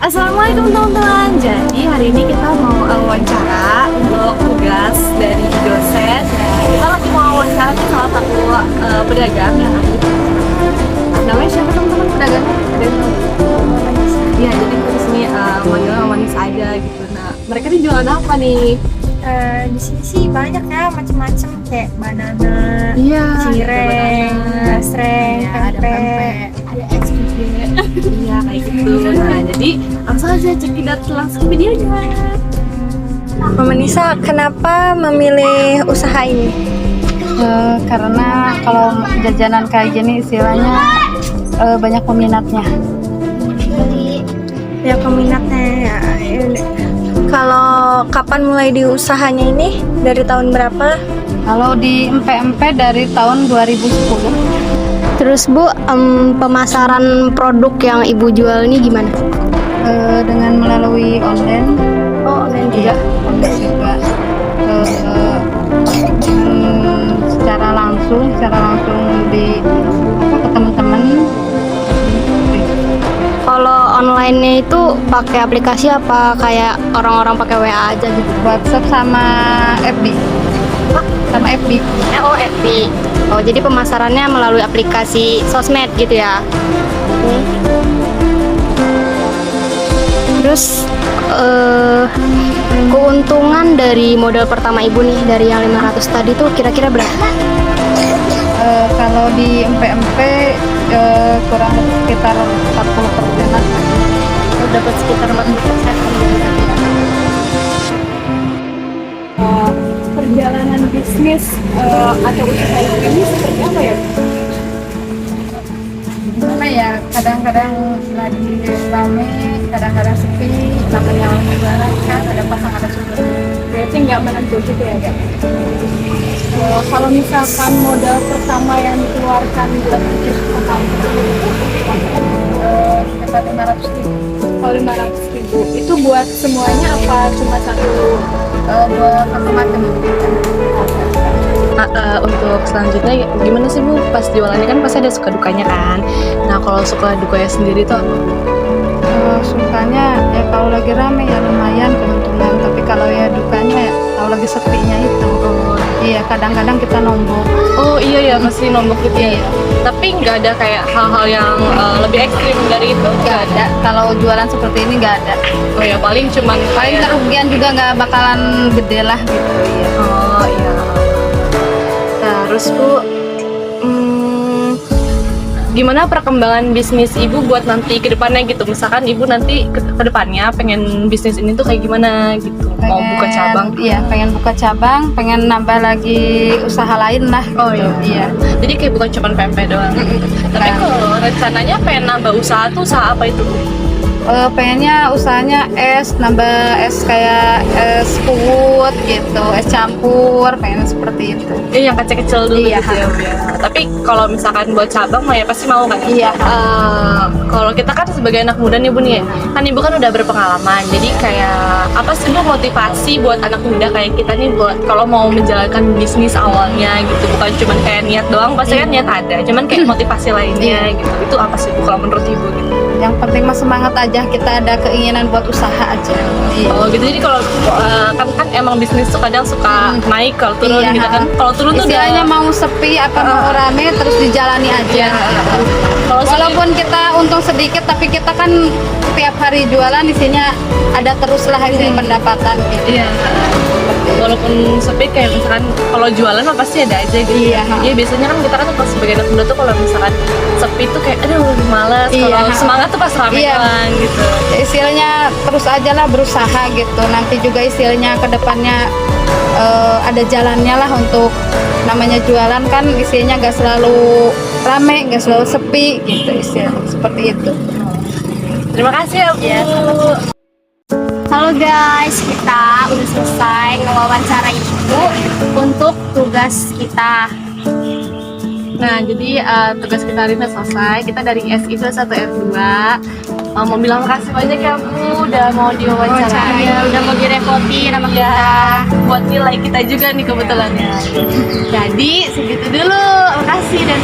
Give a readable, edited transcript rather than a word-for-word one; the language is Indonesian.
Assalamualaikum teman-teman. Jadi hari ini kita mau wawancara untuk tugas dari dosen. Kita lagi mau wawancara nih salah satu pedagang yang ada. Namanya siapa teman-teman pedagangnya? Ada yang tahu? Iya, jadi kita di sini manggilnya manis aja gitu. Nah, mereka ini jualan apa nih? Di sini sih banyak ya macam-macam kayak banana, Iya, cireng, basreng, ya, ada pempek, ada es juga. Iya, kayak gitu. Nah, jadi langsung aja cekidot langsung videonya. Mama Nisa, kenapa memilih usaha ini? Karena kalau jajanan kayak gini istilahnya banyak peminatnya. Ya peminatnya ya. Kalau kapan mulai di usahanya ini? Dari tahun berapa? Kalau di empe-empe dari tahun 2010. Terus Bu, pemasaran produk yang Ibu jual ini gimana? Dengan melalui online. Oh, online Iya, online juga. Secara langsung di ke teman-teman. Kalau online-nya itu pakai aplikasi apa kayak orang-orang pakai WA aja gitu? WhatsApp sama FB. Sama FB. Oh, FB. Oh, jadi pemasarannya melalui aplikasi sosmed gitu ya. Terus keuntungan dari modal pertama Ibu nih dari yang 500 tadi tuh kira-kira berapa? Kalau di empe-empe kurang lebih sekitar 40%-an. Dapat sekitar 40%. Perjalanan bisnis atau usaha ini seperti apa ya? Gimana ya, kadang-kadang lagi rame, kadang-kadang sepi, namanya orang lebaran kan ada pasang ada surut. Berarti nggak menentu gitu ya, Kak? Kalau misalkan modal pertama yang dikeluarkan buat bisnis pertama Sekitar 500.000. kalau 500.000 itu buat semuanya apa cuma satu? Buat macam-macam. Untuk selanjutnya gimana sih Bu? Pas jualannya kan pasti ada suka dukanya kan. Nah kalau suka dukanya sendiri tuh apa? Sukanya ya kalau lagi rame ya lumayan keuntungan, tapi kalau ya dukanya ya kalau lagi sepinya itu. Iya, kadang-kadang kita nombok. Oh iya ya, masih nombok gitu ya. Tapi nggak ada kayak hal-hal yang lebih ekstrim dari itu? Nggak ada, kalau jualan seperti ini nggak ada. Oh ya, paling cuman Paling kayak- kerugian juga nggak bakalan gede lah gitu. Iya. Oh iya. Terus Bu, gimana perkembangan bisnis Ibu buat nanti ke depannya gitu? Misalkan Ibu nanti ke depannya pengen bisnis ini tuh kayak gimana gitu? Mau buka cabang? Iya, pengen buka cabang, pengen nambah lagi usaha lain lah. Oh gitu. iya. Jadi kayak bukan cuma pempek doang. Tapi kalau rencananya pengen nambah usaha tuh usaha apa itu? Pengennya usahanya es, nambah es kayak es puwut gitu, es campur, pengen seperti itu. Yang kecil-kecil dulu Iya. gitu ya, Bu, ya. Tapi kalau misalkan buat cabang mah ya pasti mau kan? Iya. Kalau kita kan sebagai anak muda nih Bu nih ya, kan Ibu kan udah berpengalaman. Jadi kayak apa sih Bu motivasi buat anak muda kayak kita nih buat kalau mau menjalankan bisnis awalnya gitu, bukan cuma kayak niat doang, pasti kan niat ada, cuman kayak motivasi lainnya gitu. Itu apa sih Bu kalau menurut Ibu gitu? Yang penting mah semangat aja, kita ada keinginan buat usaha aja. Iya. Oh gitu, jadi kalau kan emang bisnis tuh kadang suka naik kalau turun Iya. gitu kan. Kalau turun tuh Istilahnya udah mau sepi apa mau rame terus dijalani aja. kalau Walaupun kita untung sedikit, tapi kita kan tiap hari jualan isinya ada terus lah isi pendapatan gitu. iya, walaupun sepi kayak misalkan kalau jualan mah pasti ada aja gitu. Iya. Iya, biasanya kan kita kan pas sebagai anak muda tuh kalau misalkan sepi tuh kayak aduh malas. Iya. Kalau semangat tuh pas rame Iya. doang gitu. Istilahnya terus aja lah berusaha gitu. Nanti juga istilahnya ke depannya ada jalannya lah untuk namanya jualan kan istilahnya gak selalu rame, gak selalu sepi gitu istilahnya seperti itu. Terima kasih ya Bu. Halo guys, kita udah selesai ngewawancara Ibu untuk tugas kita. Nah, jadi tugas kita hari ini selesai. Kita dari SI kelas 1 F2 mau bilang makasih banyak ya Bu udah mau diwawancara. Udah mau direpotin sama Ya, kita. buat nilai kita juga nih kebetulannya. Jadi segitu dulu. Makasih dan